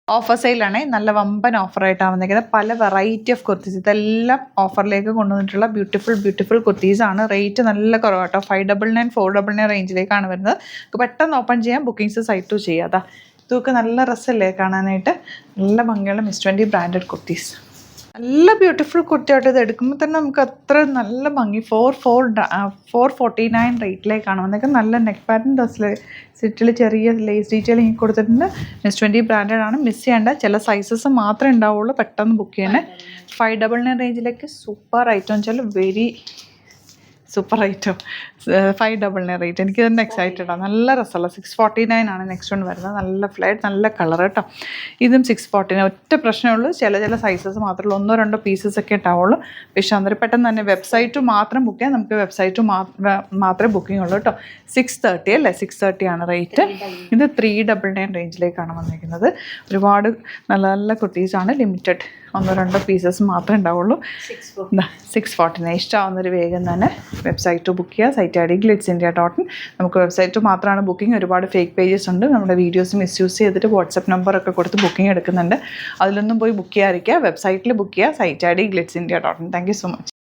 Offer സെയിലാണേ, നല്ല വമ്പൻ ഓഫറായിട്ടാണ് വന്നിരിക്കുന്നത്. പല വെറൈറ്റി ഓഫ് കുർത്തീസ്, ഇതെല്ലാം ഓഫറിലേക്ക് കൊണ്ടുവന്നിട്ടുള്ള ബ്യൂട്ടിഫുൾ കുർത്തീസാണ്. റേറ്റ് നല്ല കുറവാട്ടോ. 599 499 റേഞ്ചിലേക്കാണ് വരുന്നത്. പെട്ടെന്ന് ഓപ്പൺ ചെയ്യാം, ബുക്കിംഗ്സ് സൈറ്റ് ചെയ്യാം. അതാ ഇതൊക്കെ നല്ല രസമല്ലേ കാണാനായിട്ട്. നല്ല ഭംഗിയുള്ള മിസ് 20 ബ്രാൻഡഡ് കുർത്തീസ്, നല്ല ബ്യൂട്ടിഫുൾ കുർത്തിയായിട്ട്. ഇത് എടുക്കുമ്പോൾ തന്നെ നമുക്ക് അത്ര നല്ല ഭംഗി. 449 റേറ്റിലേക്കാണ് വന്നേക്കുന്നത്. നല്ല നെക്ക് പാറ്റേൺ സെറ്റിൽ ചെറിയ ലേസ് ഡീറ്റെയിലിങ് കൊടുത്തിട്ടുണ്ട്. മിസ് 20 ബ്രാൻഡഡ് ആണ്, മിസ് ചെയ്യേണ്ട. ചില സൈസസ് മാത്രമേ ഉണ്ടാവുള്ളൂ, പെട്ടെന്ന് ബുക്ക് ചെയ്യണേ. 599 റേഞ്ചിലേക്ക് സൂപ്പർ ഐറ്റം വെച്ചാൽ വെരി സൂപ്പർ ഐറ്റം. 599 റേറ്റ്. എനിക്ക് തന്നെ എക്സൈറ്റഡാണ്. നല്ല രസമുള്ള 649 ആണ് നെക്സ്റ്റ് വൺ വരുന്നത്. നല്ല ഫ്ലൈറ്റ്, നല്ല കളർ കേട്ടോ. ഇതും 649. ഒറ്റ പ്രശ്നമുള്ളൂ, ചില സൈസസ് മാത്രമേ ഉള്ളൂ, 1-2 പീസസ് ഒക്കെ ഉണ്ടാവുള്ളൂ. പക്ഷേ അന്നേരം പെട്ടെന്ന് തന്നെ വെബ്സൈറ്റ് മാത്രം ബുക്ക് ചെയ്യാം. നമുക്ക് വെബ്സൈറ്റ് മാത്രമേ ബുക്കിംഗ് ഉള്ളൂ കേട്ടോ. 630 അല്ലേ, 630 ആണ് റേറ്റ്. ഇത് 399 റേഞ്ചിലേക്കാണ് വന്നിരിക്കുന്നത്. ഒരുപാട് നല്ല നല്ല കുർത്തീസാണ്. ലിമിറ്റഡ് 1-2 പീസസ് മാത്രമേ ഉണ്ടാവുള്ളൂ. 649. ഇഷ്ടമാവുന്നൊരു വേഗം തന്നെ വെബ്സൈറ്റ് ബുക്ക് ചെയ്യുക. സൈറ്റ് ഐ ഡി glitzindia.in. നമുക്ക് വെബ്സൈറ്റ് മാത്രമാണ് ബുക്കിംഗ്. ഒരുപാട് ഫേക്ക് പേജസ് ഉണ്ട്. നമ്മുടെ വീഡിയോസ് മിസ്യൂസ് ചെയ്തിട്ട് വാട്സപ്പ് നമ്പറൊക്കെ കൊടുത്ത് ബുക്കിംഗ് എടുക്കുന്നുണ്ട്. അതിലൊന്നും പോയി ബുക്ക് ചെയ്യാതിരിക്കുക. വെബ്സൈറ്റിൽ ബുക്ക് ചെയ്യുക. സൈറ്റ് ഐ ഡി glitzindia.in. Thank you so much.